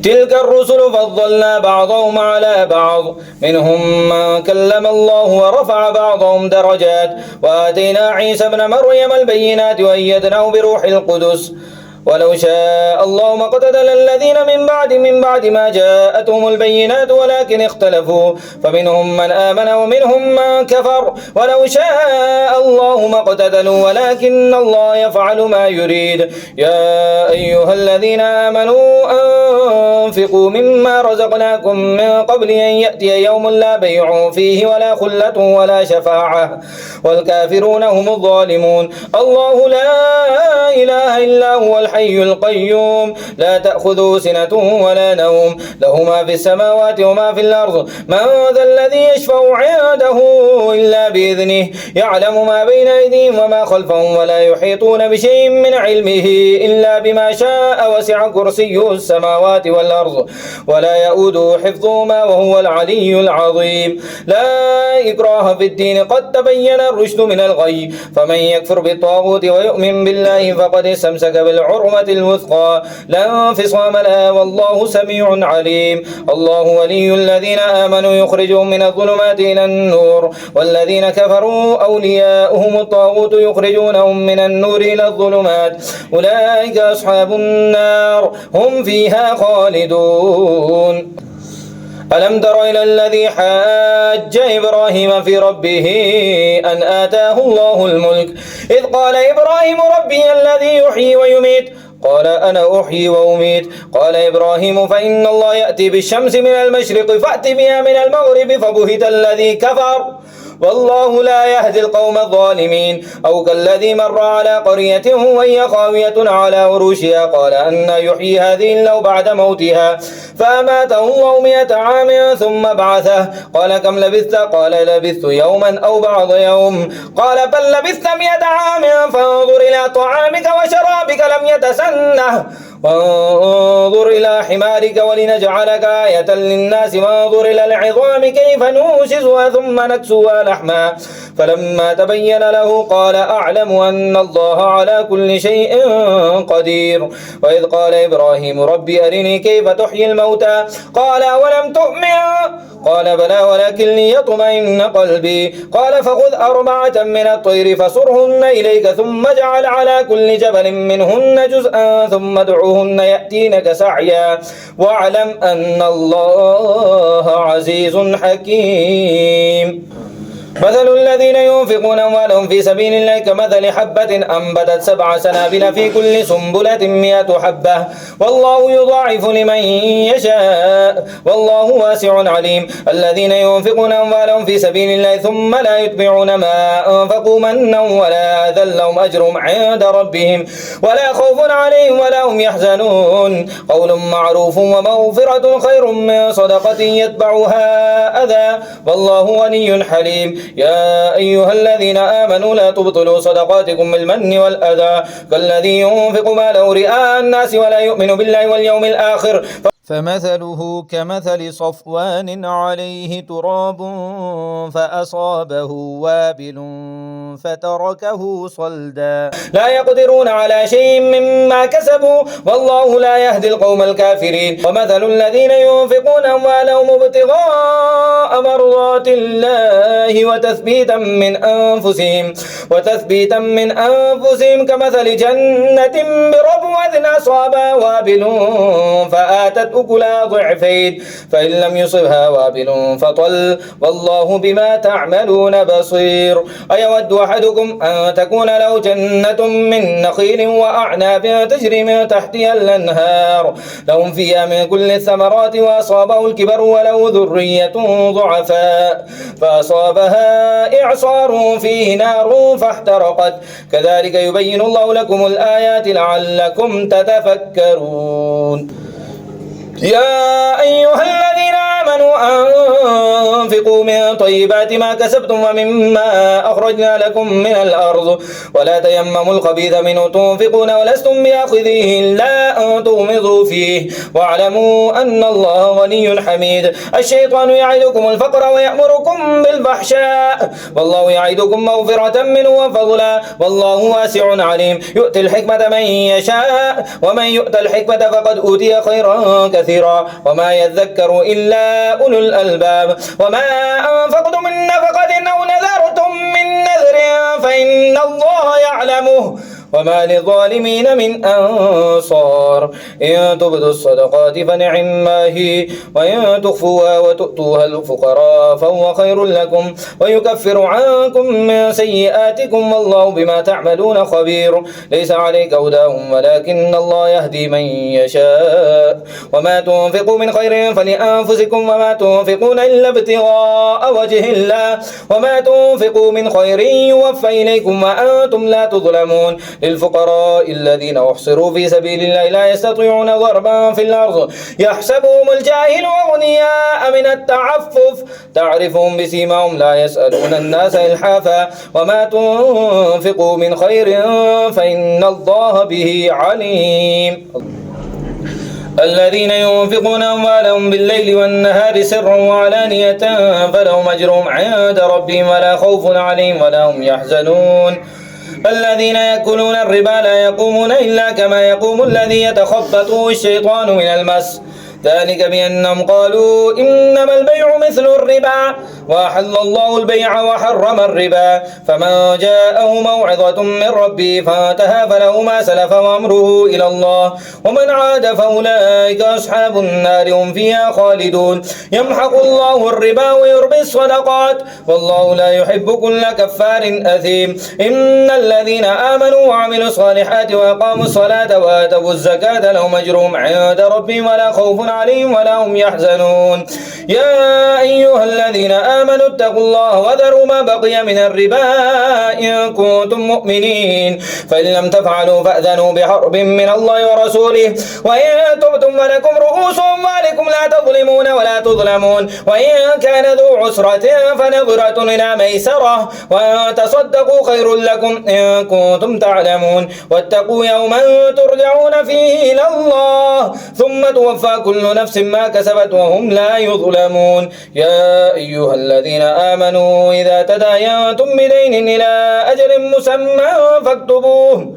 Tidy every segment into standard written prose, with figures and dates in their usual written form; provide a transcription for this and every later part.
تلك الرسل فضلنا بعضهم على بعض منهم من كلم الله ورفع بعضهم درجات وآتينا عيسى ابن مريم البينات وأيدناه بروح القدس ولو شاء الله ما اقتتل الذين من بعد ما جاءتهم البينات ولكن اختلفوا فمنهم من آمن ومنهم من كفر ولو شاء الله ما اقتتلوا ولكن الله يفعل ما يريد. يا أيها الذين آمنوا أنفقوا مما رزقناكم من قبل أن يأتي يوم لا بيع فيه ولا خلة ولا شفاعة والكافرون هم الظالمون. الله لا إله إلا هو الحي القيوم لا تأخذه سنة ولا نوم له ما في السماوات وما في الأرض من ذا الذي يشفع عنده إلا بإذنه يعلم ما بين أيديهم وما خلفهم ولا يحيطون بشيء من علمه إلا بما شاء وسع كرسيه السماوات والأرض ولا يؤوده حفظهما وهو العلي العظيم. لا إكراه في الدين قد تبين الرشد من الغي فمن يكفر بالطاغوت ويؤمن بالله فقد استمسك بالعروة الوثقى لا انفصام لها والله سميع عليم. الله ولي الذين آمنوا يخرجهم من الظلمات إلى النور والذين كفروا أولياؤهم الطاغوت يخرجونهم من النور إلى الظلمات أولئك أصحاب النار هم فيها خالدون. ألم تر إلى الذي حاج إبراهيم في ربه أن آتاه الله الملك إذ قال إبراهيم ربي الذي يحيي ويميت قال أنا أحيي وأميت قال إبراهيم فإن الله يأتي بالشمس من المشرق فأت بها من المغرب فبهت الذي كفر والله لا يهدي القوم الظالمين. أو كالذي مر على قرية وهي خاوية على عروشها قال أن يحيي هذه الله بعد موتها فأماته الله 100 عام ثم بعثه قال كم لبثت قال لبثت يوما أو بعض يوم قال بل لبثت 100 عام فانظر إلى طعامك وشرابك لم يتسنه وانظر إلى حمارك ولنجعلك آية للناس وانظر إلى العظام كيف ننشزها ثم نكسوها لحما فلما تبين له قال أعلم أن الله على كل شيء قدير. وإذ قال إبراهيم ربي أرني كيف تحيي الموتى قال أولم تؤمن قال بلى ولكن ليطمئن قلبي قال فخذ 4 من الطير فصرهن إليك ثم اجعل على كل جبل منهن جزءا ثم ادعوهن يأتينك سعيا واعلم أن الله عزيز حكيم. مثل الذين ينفقون أموالهم في سبيل الله كمثل حبة أنبتت 7 سنابل في كل سنبلة 100 حبة والله يضاعف لمن يشاء والله واسع عليم. الذين ينفقون أموالهم في سبيل الله ثم لا يتبعون ما أنفقوا منا ولا أذى لهم أجرهم عند ربهم ولا خوف عليهم ولا هم يحزنون قول معروف ومغفرة خير من صدقة يتبعها أذى والله غني حليم. يا أيها الذين آمنوا لا تبطلوا صدقاتكم بالمن والأذى كالذي ينفق ماله رئاء الناس ولا يؤمن بالله واليوم الآخر فمثله كمثل صفوان عليه تراب فأصابه وابل فتركه صلدا لا يقدرون على شيء مما كسبوا والله لا يهدي القوم الكافرين. ومثل الذين ينفقون أموالهم ابتغاء مرضات الله وتثبيتا من أنفسهم كمثل جنة بربوة أصابها وابل فآتت أكلها ضعفين فإن لم يصبها وابل فطل والله بما تعملون بصير. أيود أحدكم أن تكون له جنة من نخيل وأعناب تجري من تحتها الأنهار لهم فيها من كل الثمرات وأصابه الكبر وله ذرية ضعفاء فأصابها إعصار فيه نار فاحترقت كذلك يبين الله لكم الآيات لعلكم تتفكرون. يا أيها الذين آمنوا أنفقوا من طيبات ما كسبتم ومما أخرجنا لكم من الأرض ولا تيمموا الخبيث منه تنفقون ولستم بآخذيه إلا أن تغمضوا فيه واعلموا أن الله غني حميد. الشيطان يعدكم الفقر ويأمركم بالفحشاء والله يعدكم مغفرة منه وفضلا والله واسع عليم. يؤتي الحكمة من يشاء ومن يؤت الحكمة فقد أوتي خيرا كثيرا وما يذكر إلا أولو الألباب. وما أنفقتم من نفقة أو نذرتم من نذر فإن الله يعلمه وما للظالمين من أنصار. إن تبدوا الصدقات فنعما هي وإن تخفوها وتؤتوها الفقراء فهو خير لكم ويكفر عنكم من سيئاتكم والله بما تعملون خبير. ليس عليك هداهم ولكن الله يهدي من يشاء. وما تنفقوا من خير فلأنفسكم وما تنفقون إلا ابتغاء وجه الله وما تنفقوا من خير يوفى إليكم وأنتم لا تظلمون. للفقراء الذين أحصروا في سبيل الله لا يستطيعون ضربا في الأرض يحسبهم الجاهل أغنياء من التعفف تعرفهم بسيماهم لا يسألون الناس إلحافا وما تنفقوا من خير فإن الله به عليم. الذين ينفقون أموالهم بالليل والنهار سرا وعلانية فلهم أجرهم عند ربهم ولا خوف عليهم ولا هم يحزنون. الذين يأكلون الربا لا يقومون إلا كما يقوم الذي يتخبطه الشيطان من المس ذلك بأنهم قالوا إنما البيع مثل الربا وأحل الله البيع وحرم الربا فمن جاءه موعظة من ربه فانتهى فله ما سلف وأمره إلى الله ومن عاد فأولئك أصحاب النار هم فيها خالدون. يمحق الله الربا ويربي الصدقات والله لا يحب كل كفار أثيم. إن الذين آمنوا وعملوا الصالحات وأقاموا الصلاة وآتوا الزكاة لهم أجرهم عند ربهم ولا خوف عليهم ولا هم يحزنون. يا أيها الذين آمنوا اتقوا الله وذروا ما بقي من الربا إن كنتم مؤمنين فإن لم تفعلوا فأذنوا بحرب من الله ورسوله وإن تبتم فلكم رؤوس أموالكم لا تظلمون ولا تظلمون وإن كان ذو عسرة فنظرة إلى ميسرة وإن تصدقوا خير لكم إن كنتم تعلمون. واتقوا يوما ترجعون فيه إلى الله ثم توفى كل نفس ما كسبت وهم لا يظلمون. يا أيها الذين آمنوا إذا تداينتم بدين إلى أجل مسمى فاكتبوه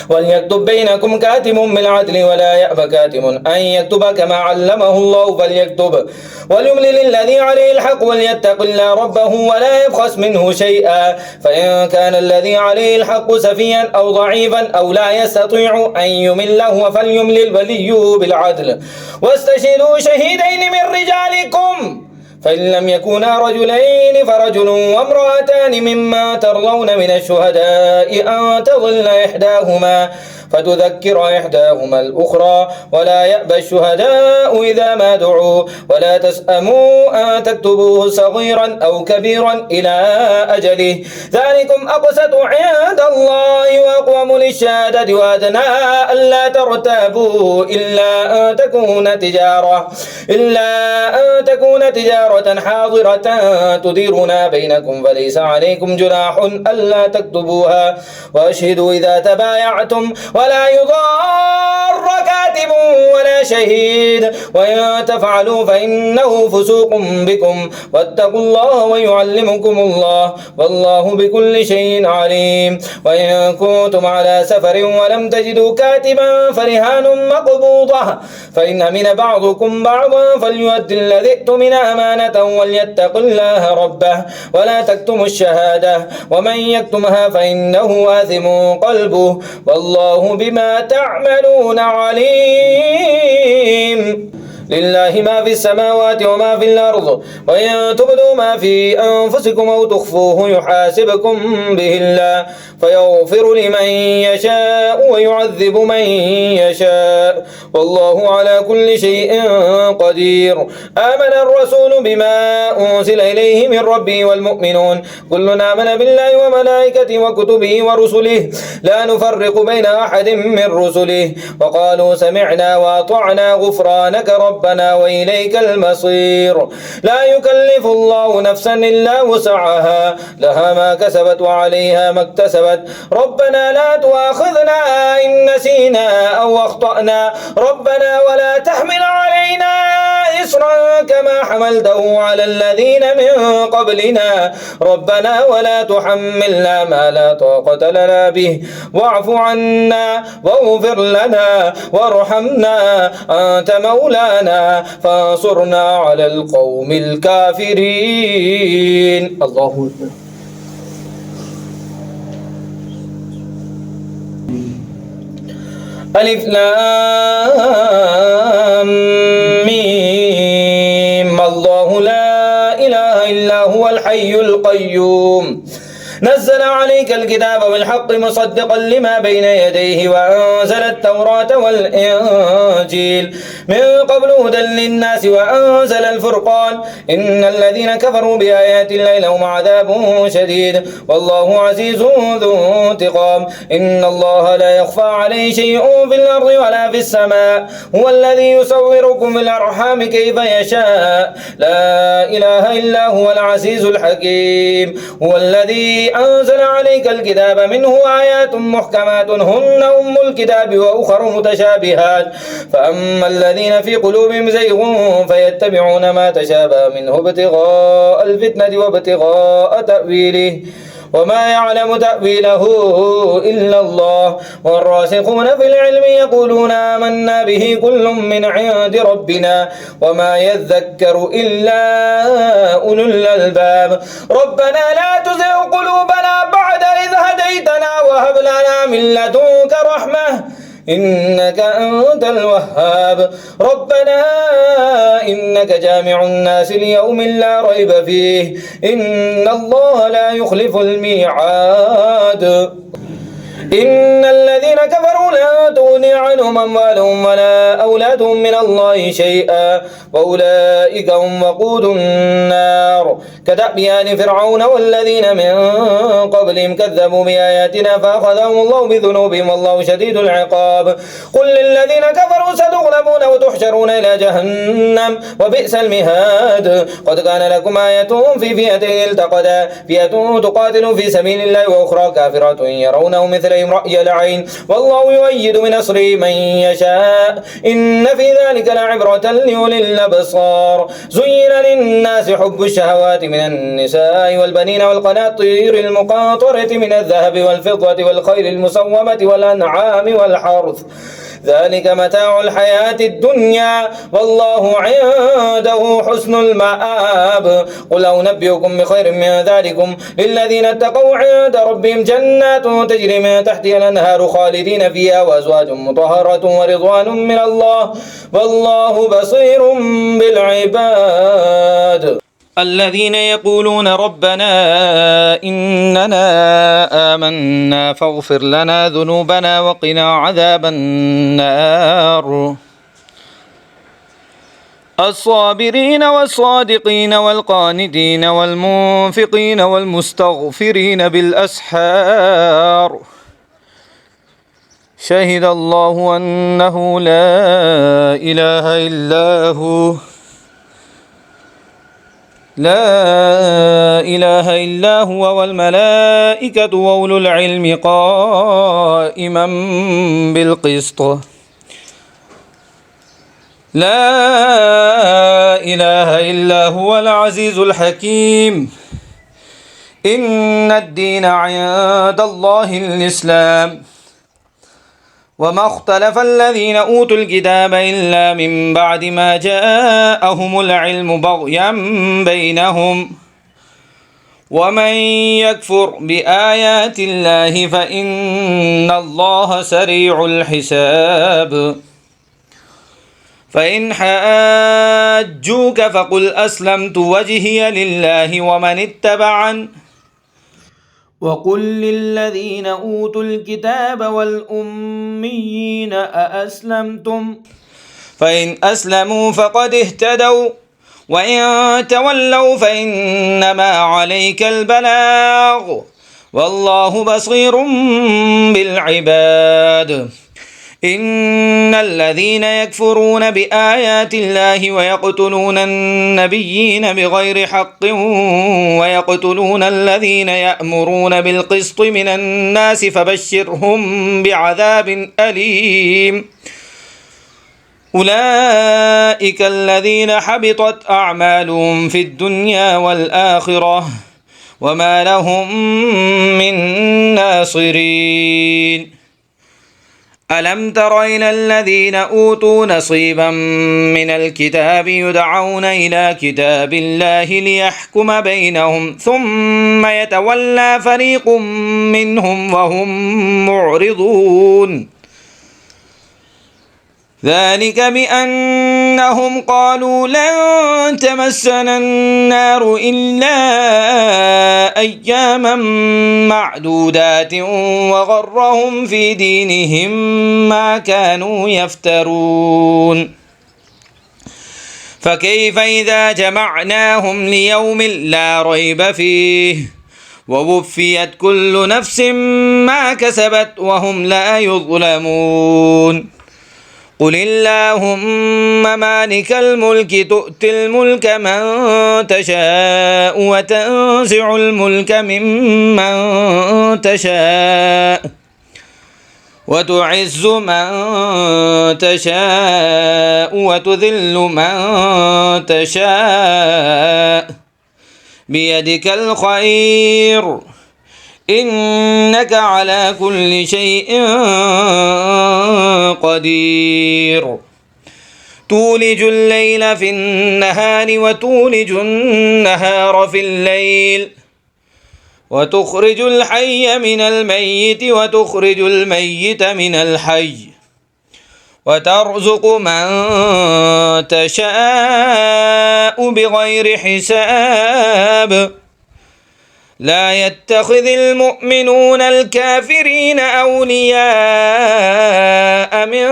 وليكتب بينكم كاتب بالعدل ولا يأب كاتب أن يكتب كما علمه الله فليكتب وليملل الذي عليه الحق وليتق الله ربه ولا يبخس منه شيئا فإن كان الذي عليه الحق سفيا أو ضعيفا أو لا يستطيع أن يمله فليملل وليه بالعدل واستشهدوا شهيدين من رجالكم فإن لم يكونا رجلين فرجل وامرأتان مما ترضون من الشهداء أن تضل إحداهما فتذكر إحداهما الأخرى ولا يأبى الشهداء إذا ما دعوا ولا تسأموا أن تكتبوه صغيرا أو كبيرا إلى أجله ذلكم أقسط عند الله وأقوم للشهادة وأدنى ألا ترتابوا إلا أن تكون تجارة حاضرة تديرون بينكم فليس عليكم جناح ألا تكتبوها وأشهدوا إذا تبايعتم ولا يضار كاتب ولا شهيد وإن تفعلوا فإنه فسوق بكم واتقوا الله ويعلمكم الله والله بكل شيء عليم. وإن كنتم على سفر ولم تجدوا كاتبا فرهان مقبوضة فإن أمن بعضكم بعضا فليؤدي الذي اؤتمن أمانة وليتق الله ربه ولا تكتموا الشهادة ومن يكتمها فإنه آثم قلبه والله بما تعملون عليم. لله ما في السماوات وما في الأرض وإن تبدوا ما في أنفسكم أو تخفوه يحاسبكم به الله فيغفر لمن يشاء ويعذب من يشاء والله على كل شيء قدير. آمن الرسول بما أنزل إليه من ربه والمؤمنون كلنا آمن بالله وملائكته وكتبه ورسله لا نفرق بين أحد من رسله وقالوا سمعنا وأطعنا غفرانك ربنا ربنا وإليك المصير. لا يكلف الله نفسا إلا وسعها، لها ما كسبت وعليها ما اكتسبت. ربنا لا تؤاخذنا إن نسينا أو أخطأنا، ربنا ولا تحمل علينا إصرا كما حملته على الذين من قبلنا، ربنا ولا تحملنا ما لا طاقة لنا به، واعف عنا واغفر لنا وارحمنا، أنت مولانا فانصرنا على القوم الكافرين. الله أكبر. ألف لام ميم. الله لا إله إلا هو الحي القيوم، نزل عليك الكتاب بالحق مصدقا لما بين يديه وأنزل التوراة والإنجيل من قبل هدى للناس وأنزل الفرقان، إن الذين كفروا بآيات الله لهم عذاب شديد والله عزيز ذو انتقام. إن الله لا يخفى عليه شيء في الأرض ولا في السماء، هو الذي يصوركم في الأرحام كيف يشاء، لا إله إلا هو العزيز الحكيم. هو الذي أنزل عليك الكتاب منه آيات محكمات هن أم الكتاب وأخر متشابهات، فأما الذين في قلوبهم زيغ فيتبعون ما تشابه منه ابتغاء الفتنة وابتغاء تأويله، وما يعلم تأويله إلا الله، والراسخون في العلم يقولون آمنا به كل من عند ربنا وما يذكر إلا أولو الألباب. ربنا لا تزغ قلوبنا بعد إذ هديتنا وهب لنا من لدنك رحمة إنك أنت الوهاب. ربنا إنك جامع الناس ليوم لا ريب فيه، إن الله لا يخلف الميعاد. إن الذين كفروا لا تغني عنهم أموالهم ولا أولادهم من الله شيئا وأولئك هم وقود النار، كدأب آل فرعون والذين من قبلهم كذبوا بآياتنا فأخذهم الله بذنوبهم والله شديد العقاب. قل للذين كفروا ستغلبون وتحشرون إلى جهنم وبئس المهاد. قد كان لكم آية في فئتين التقتا، فئة تقاتل في سبيل الله وأخرى كافرة يرونهم مثلهم رأي العين والله يؤيد بنصره من يشاء، إن في ذلك لعبرة لأولي الأبصار. زين للناس حب الشهوات من النساء والبنين والقناطير المقنطرة من الذهب والفضة والخيل المسومة والأنعام والحرث، ذلك متاع الحياة الدنيا والله عنده حسن المآب. قل أنبئكم بخير من ذلكم للذين اتقوا عند ربهم جنات تجري من تحتها الأنهار خالدين فيها وأزواج مطهرة ورضوان من الله والله بصير بالعباد. الذين يقولون ربنا إننا آمنا فاغفر لنا ذنوبنا وقنا عذاب النار. الصابرين والصادقين والقانتين والمنفقين والمستغفرين بالأسحار، شهد الله أنه لا إله إلا هو والملائكة وأولو العلم قائما بالقسط. لا إله إلا هو العزيز الحكيم. إن الدين عند الله الإسلام، وما اختلف الذين أوتوا الكتاب إلا من بعد ما جاءهم العلم بغيا بينهم، ومن يكفر بآيات الله فإن الله سريع الحساب. فإن حاجوك فقل أسلمت وجهي لله ومن اتبعن، وقل للذين أوتوا الكتاب والأميين أأسلمتم، فإن أسلموا فقد اهتدوا وإن تولوا فإنما عليك البلاغ والله بصير بالعباد. إن الذين يكفرون بآيات الله ويقتلون النبيين بغير حق ويقتلون الذين يأمرون بالقسط من الناس فبشرهم بعذاب أليم أولئك الذين حبطت أعمالهم في الدنيا والآخرة وما لهم من ناصرين ألم تر إلى الذين أوتوا نصيبا من الكتاب يدعون إلى كتاب الله ليحكم بينهم ثم يتولى فريق منهم وهم معرضون ذلك بأنهم قالوا لن تمسنا النار إلا أياما معدودات وغرهم في دينهم ما كانوا يفترون فكيف إذا جمعناهم ليوم لا ريب فيه ووفيت كل نفس ما كسبت وهم لا يظلمون قل اللهم مالك الملك تؤتي الملك من تشاء وتنزع الملك ممن تشاء وتعز من تشاء وتذل من تشاء بيدك الخير إنك على كل شيء قدير تولج الليل في النهار وتولج النهار في الليل وتخرج الحي من الميت وتخرج الميت من الحي وترزق من تشاء بغير حساب لا يتخذ المؤمنون الكافرين أولياء من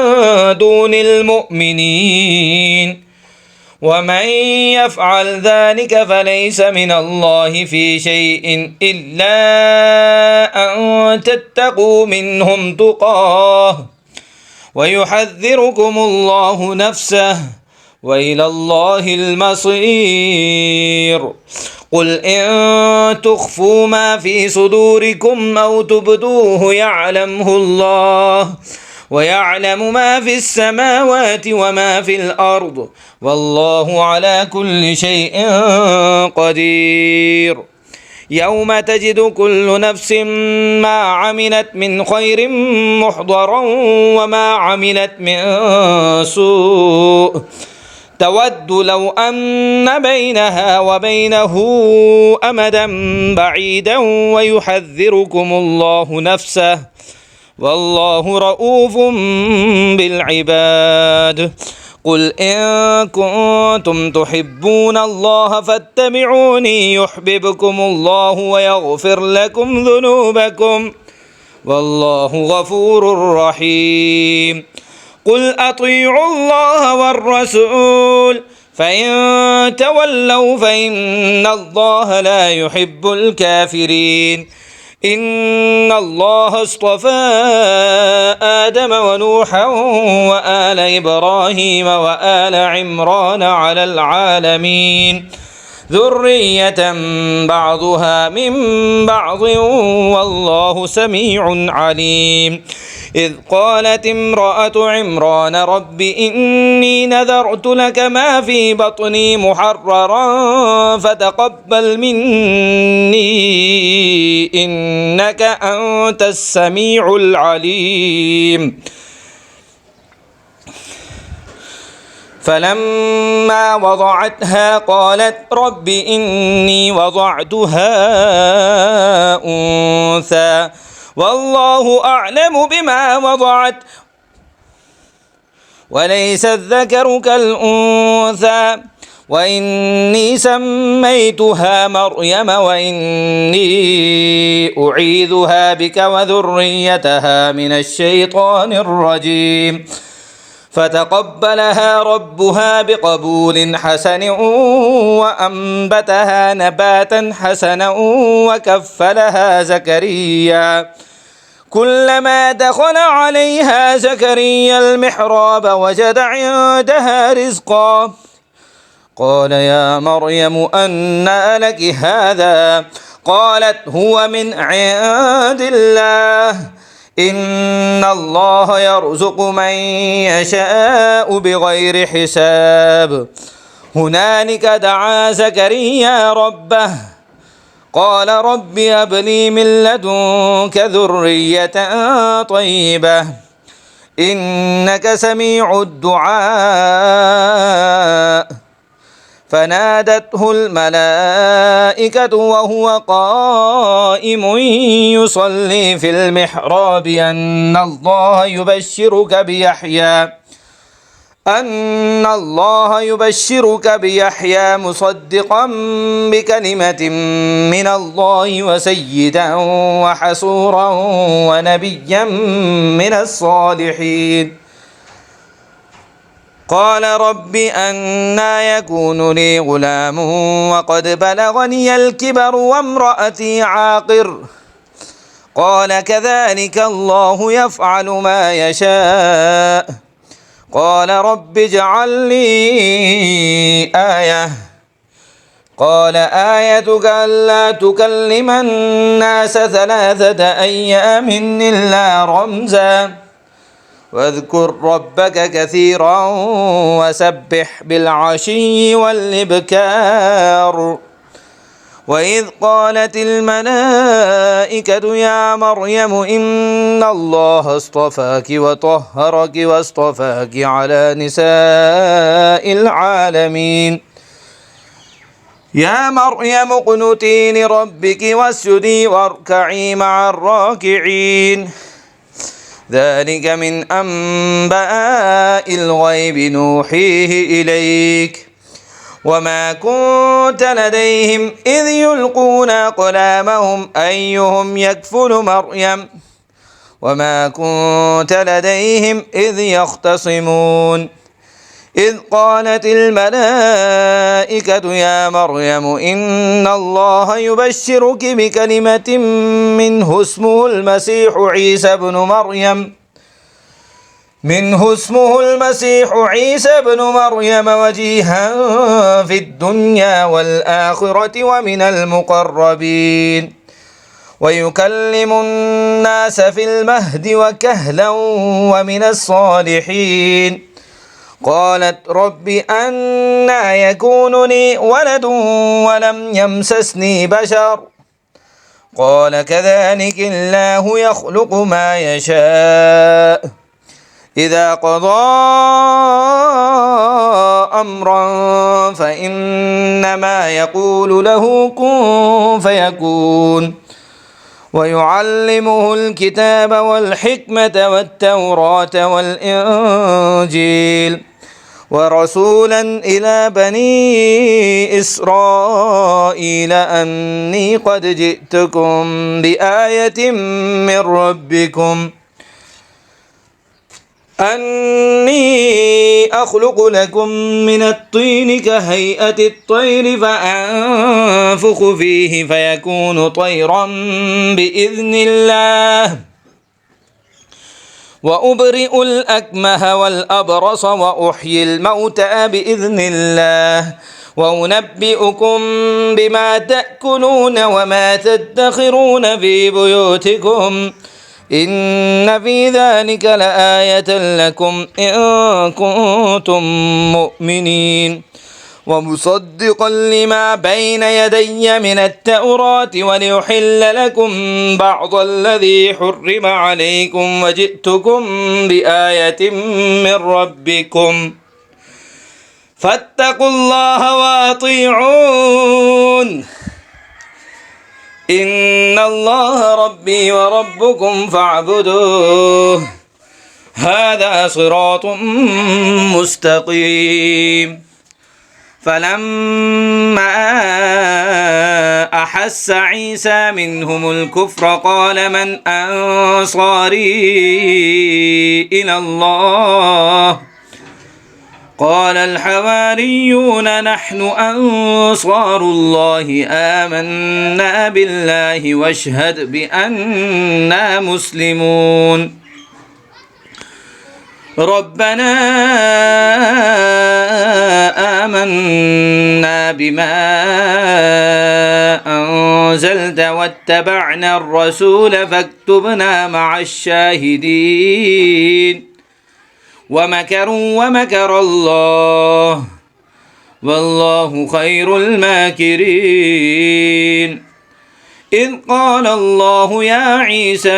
دون المؤمنين ومن يفعل ذلك فليس من الله في شيء إلا أن تتقوا منهم تقاه ويحذركم الله نفسه وإلى الله المصير قل إن تخفوا ما في صدوركم أو تبدوه يعلمه الله ويعلم ما في السماوات وما في الأرض والله على كل شيء قدير يوم تجد كل نفس ما عملت من خير محضرا وما عملت من سوء تود لو أن بينها وبينه أمدا بعيدا ويحذركم الله نفسه والله رؤوف بالعباد قل إن كنتم تحبون الله فاتبعوني يحببكم الله ويغفر لكم ذنوبكم والله غفور رحيم قل أطيعوا الله والرسول فإن تولوا فإن الله لا يحب الكافرين إن الله اصطفى آدم ونوحا وآل إبراهيم وآل عمران على العالمين ذرية بعضها من بعض والله سميع عليم إذ قالت امرأة عمران رب إني نذرت لك ما في بطني محررا فتقبل مني إنك أنت السميع العليم فلما وضعتها قالت رب إني وضعتها أنثى والله أعلم بما وضعت وليس الذكر كالأنثى وإني سميتها مريم وإني أعيذها بك وذريتها من الشيطان الرجيم فتقبلها ربها بقبول حسن وأنبتها نباتا حسنا وكفلها زكريا كلما دخل عليها زكريا المحراب وجد عندها رزقا قال يا مريم أنى لك هذا قالت هو من عند الله إن الله يرزق من يشاء بغير حساب هنالك دعا زكريا ربه قال رب هب لي من لدنك ذرية طيبة إنك سميع الدعاء فنادته الملائكة وهو قائم يصلي في المحراب أن الله يبشرك بيحيى مصدقا بكلمة من الله وسيدا وحسورا ونبيا من الصالحين قال رب أنى يكون لي غلام وقد بلغني الكبر وامرأتي عاقر قال كذلك الله يفعل ما يشاء قال رب اجعل لي آية قال آيتك ألا تكلم الناس 3 أيام إلا رمزا واذكر ربك كثيرا وسبح بالعشي والإبكار وإذ قالت الملائكة يا مريم إن الله اصطفاك وطهرك واصطفاك على نساء العالمين يا مريم اقنتي لربك واسجدي واركعي مع الراكعين ذلك من أنباء الغيب نوحيه إليك وما كنت لديهم إذ يلقون أقلامهم أيهم يكفل مريم وما كنت لديهم إذ يختصمون إذ قالت الملائكة يا مريم إن الله يبشرك بكلمة منه اسمه المسيح عيسى بن مريم وجيها في الدنيا والآخرة ومن المقربين ويكلم الناس في المهد وكهلا ومن الصالحين قالت رب أنى يكون لي ولد ولم يمسسني بشر قال كذلك الله يخلق ما يشاء إذا قضى أمرا فإنما يقول له كن فيكون ويعلمه الكتاب والحكمة والتوراة والإنجيل ورسولا إلى بني إسرائيل أني قد جئتكم بآية من ربكم أني أخلق لكم من الطين كهيئة الطير فأنفخ فيه فيكون طيرا بإذن الله وأبرئ الأكمه والأبرص وأحيي الموتى بإذن الله وأنبئكم بما تأكلون وما تدخرون في بيوتكم إن في ذلك لآية لكم إن كنتم مؤمنين ومصدقا لما بين يدي من التوراة وليحل لكم بعض الذي حرم عليكم وجئتكم بآية من ربكم فاتقوا الله وأطيعون إن الله ربي وربكم فاعبدوه هذا صراط مستقيم فلما أحس عيسى منهم الكفر قال من أنصاري إلى الله قال الحواريون نحن أنصار الله آمنا بالله واشهد بأننا مسلمون ربنا آمنا بما أنزلت واتبعنا الرسول فاكتبنا مع الشاهدين ومكروا ومكر الله والله خير الماكرين إذ قال الله يا عيسى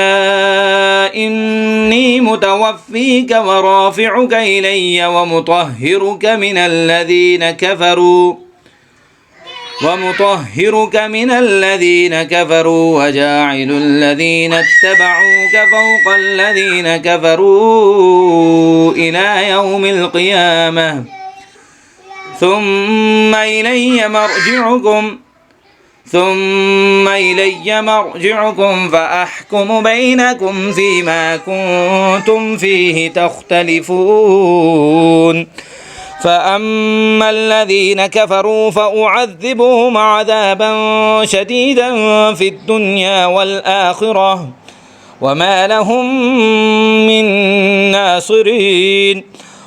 إني متوفيك ورافعك إلي ومطهرك من الذين كفروا وجاعل الذين اتبعوك فوق الذين كفروا إلى يوم القيامة ثم إلي مرجعكم فأحكم بينكم فيما كنتم فيه تختلفون فأما الذين كفروا فأعذبهم عذابا شديدا في الدنيا والآخرة وما لهم من ناصرين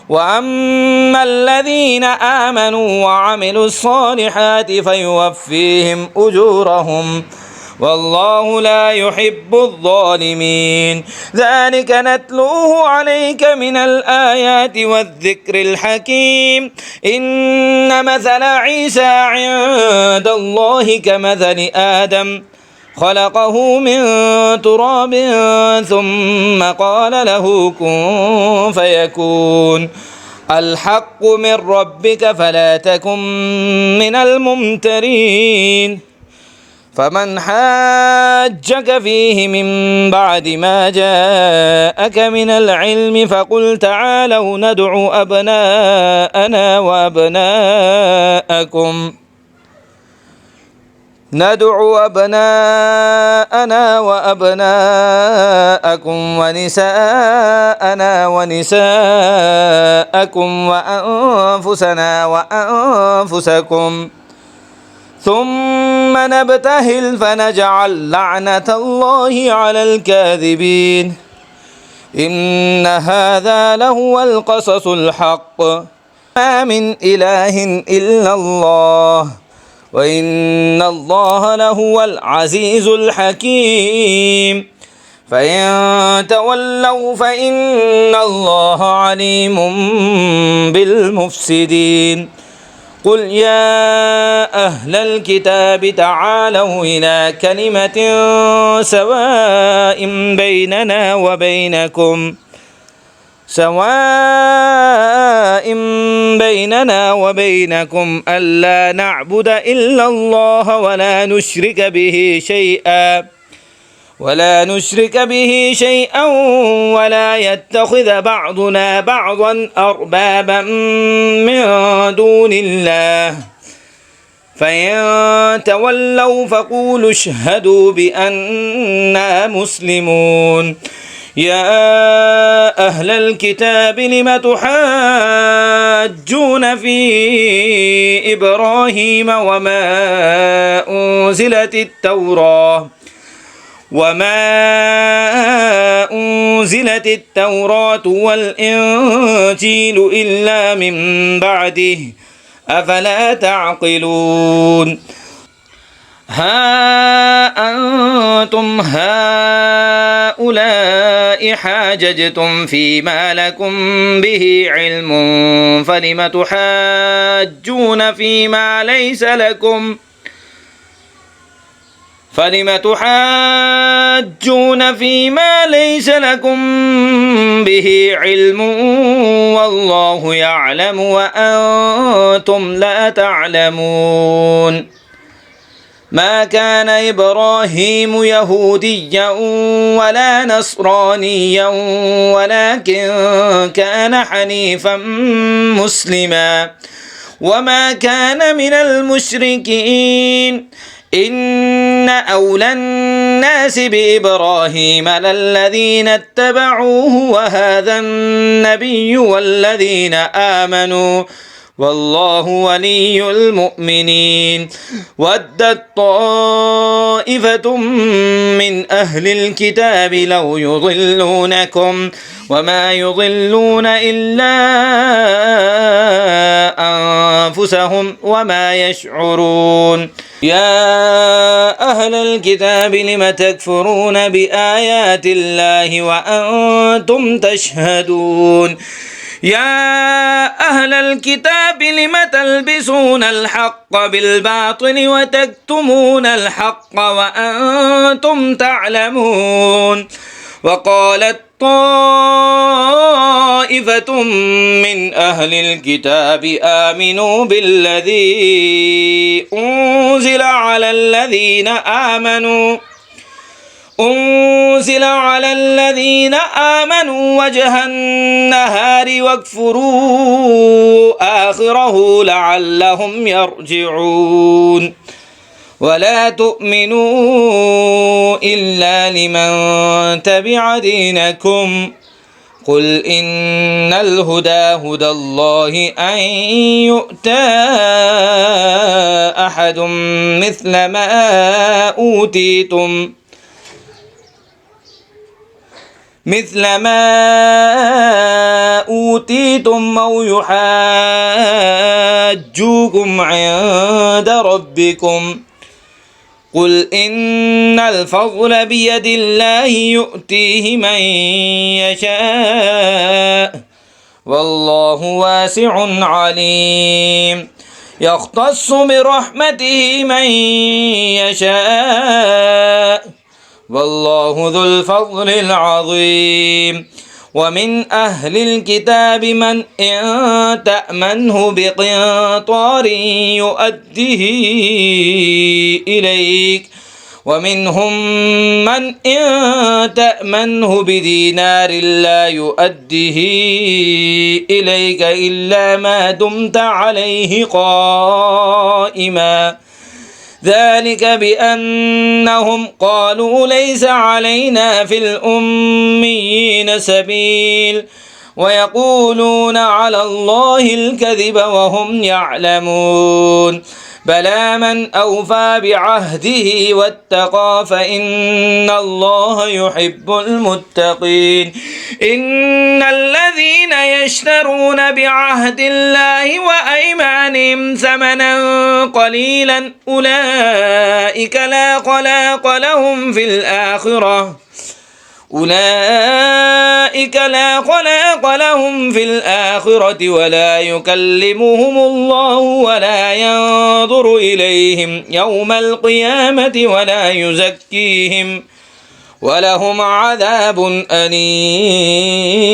وأما الذين آمنوا وعملوا الصالحات فيوفيهم أجورهم والله لا يحب الظالمين ذلك نتلوه عليك من الآيات والذكر الحكيم إن مثل عيسى عند الله كمثل آدم خلقه من تراب ثم قال له كن فيكون الحق من ربك فلا تكن من الممترين فمن حاجك فيه من بعد ما جاءك من العلم فقل تعالوا ندعو أبناءنا وأبناءكم ونساءنا ونساءكم وأنفسنا وأنفسكم ثم نبتهل فنجعل لعنة الله على الكاذبين إن هذا لهو القصص الحق ما من إله إلا الله وإن الله لهو العزيز الحكيم فإن تولوا فإن الله عليم بالمفسدين قل يا أهل الكتاب تعالوا إلى كلمة سواء بيننا وبينكم ألا نعبد إلا الله ولا نشرك به شيئا ولا يتخذ بعضنا بعضا أربابا من دون الله فإن تولوا فقولوا اشهدوا بأننا مسلمون يا أهل الكتاب لم تحاجون في إبراهيم وما أنزلت التوراة والإنجيل إلا من بعده أفلا تعقلون ها أنتم هؤلاء حاججتم فيما لكم به علم فلم تحاجون فيما ليس لكم به علم والله يعلم وأنتم لا تعلمون ما كان إبراهيم يهوديا ولا نصرانيا ولكن كان حنيفا مسلما وما كان من المشركين إن أولى الناس بإبراهيم للذين اتبعوه وهذا النبي والذين آمنوا والله ولي المؤمنين ودت طائفة من أهل الكتاب لو يضلونكم وما يضلون إلا أنفسهم وما يشعرون يا أهل الكتاب لم تكفرون بآيات الله وأنتم تشهدون يا أهل الكتاب لم تلبسون الحق بالباطل وتكتمون الحق وأنتم تعلمون وقالت طائفة من أهل الكتاب آمنوا بالذي أنزل على الذين آمنوا وجه النهار واكفروا آخره لعلهم يرجعون ولا تؤمنوا إلا لمن تبع دينكم قل إن الهدى هدى الله أن يؤتى أحد مثل ما أوتيتم أو يحاجوكم عند ربكم قل إن الفضل بيد الله يؤتيه من يشاء والله واسع عليم يختص برحمته من يشاء والله ذو الفضل العظيم ومن أهل الكتاب من إن تأمنه بقنطار يؤديه إليك ومنهم من إن تأمنه بدينار لا يؤديه إليك إلا ما دمت عليه قائما ذلك بأنهم قالوا ليس علينا في الأميين سبيل ويقولون على الله الكذب وهم يعلمون بلى من أوفى بعهده واتقى فإن الله يحب المتقين إن الذين يشترون بعهد الله وأيمانهم ثمنا قليلا أولئك لا خلاق لهم في الآخرة ولا يكلمهم الله ولا ينظر إليهم يوم القيامة ولا يزكيهم ولهم عذاب أليم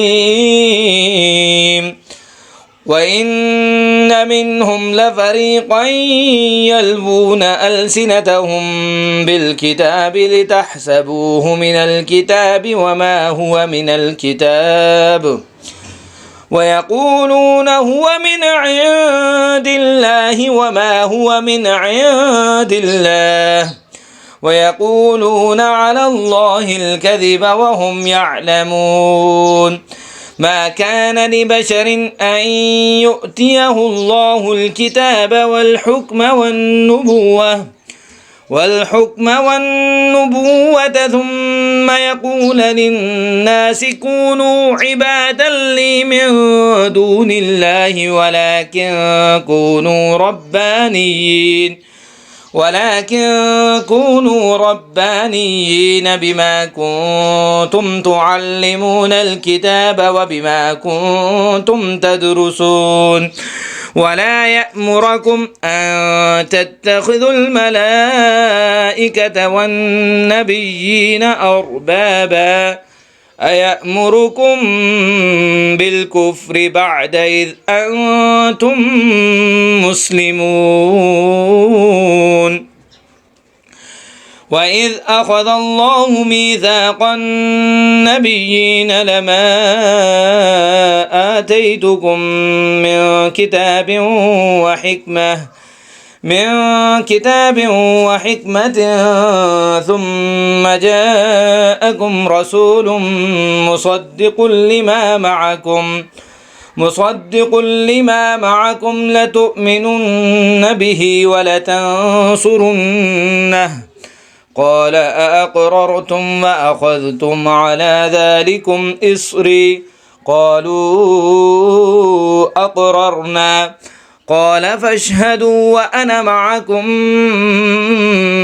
وإن منهم لفريقا يلوون ألسنتهم بالكتاب لتحسبوه من الكتاب وما هو من الكتاب ويقولون هو من عند الله وما هو من عند الله ويقولون على الله الكذب وهم يعلمون ما كان لبشر أن يؤتيه الله الكتاب والحكم والنبوة ثم يقول للناس كونوا عبادا لي من دون الله ولكن كونوا ربانيين بما كنتم تعلمون الكتاب وبما كنتم تدرسون ولا يأمركم أن تتخذوا الملائكة والنبيين أربابا أيأمركم بالكفر بعد إذ أنتم مسلمون وإذ أخذ الله ميثاق النبيين لما آتيتكم من كتاب من كتاب وحكمة ثم جاءكم رسول مصدق لما معكم لتؤمنن به ولتنصرنه قال أأقررتم وأخذتم على ذلكم إصري قالوا أقررنا قال فاشهدوا وأنا معكم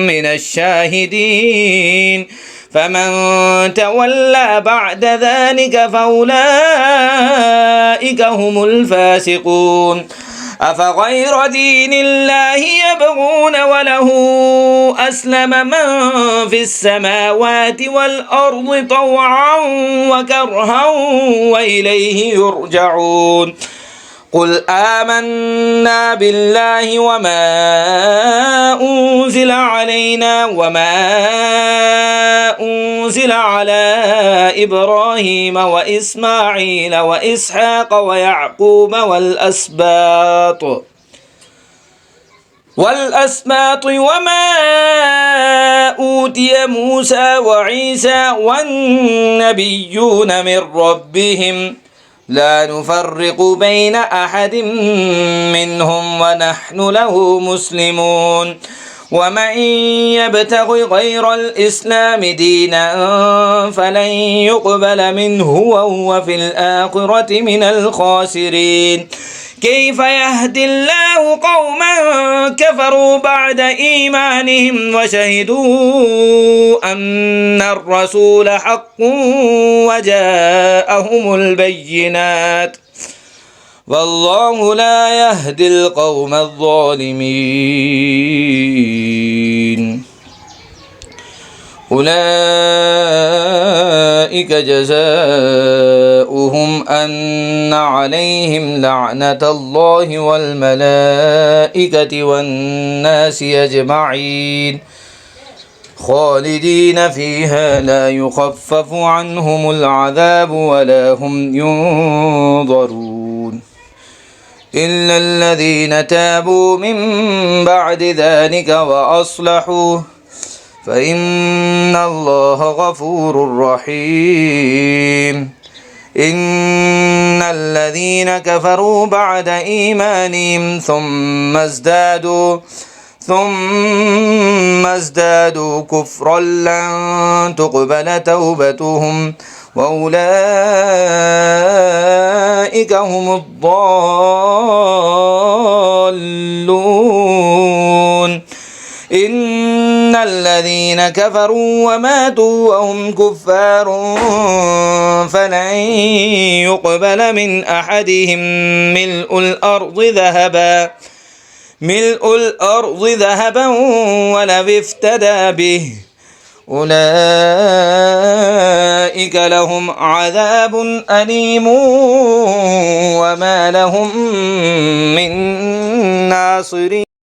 من الشاهدين فمن تولى بعد ذلك فأولئك هم الفاسقون أفغير دين الله يبغون وله أسلم من في السماوات والأرض طوعا وكرها وإليه يرجعون قل آمنا بالله وما أنزل علينا وما أنزل على إبراهيم وإسماعيل وإسحاق ويعقوب والأسباط وما أوتي موسى وعيسى والنبيون من ربهم لا نفرق بين أحد منهم ونحن له مسلمون ومن يبتغ غير الإسلام دينا فلن يقبل منه وهو في الآخرة من الخاسرين كيف يهدي الله قوما كفروا بعد إيمانهم وشهدوا أن الرسول حق وجاءهم البينات والله لا يهدي القوم الظالمين أولئك جزاؤهم أن عليهم لعنة الله والملائكة والناس أجمعين خالدين فيها لا يخفف عنهم العذاب ولا هم ينظرون إلا الذين تابوا من بعد ذلك وأصلحوا فإن الله غفور رحيم إن الذين كفروا بعد إيمانهم ثم ازدادوا كفرا لن تقبل توبتهم وأولئك هم الضالون إن الذين كفروا وماتوا وهم كفار فلن يقبل من أحدهم ملء الأرض ذهبا ولو افتدى به أولئك لهم عذاب أليم وما لهم من ناصرين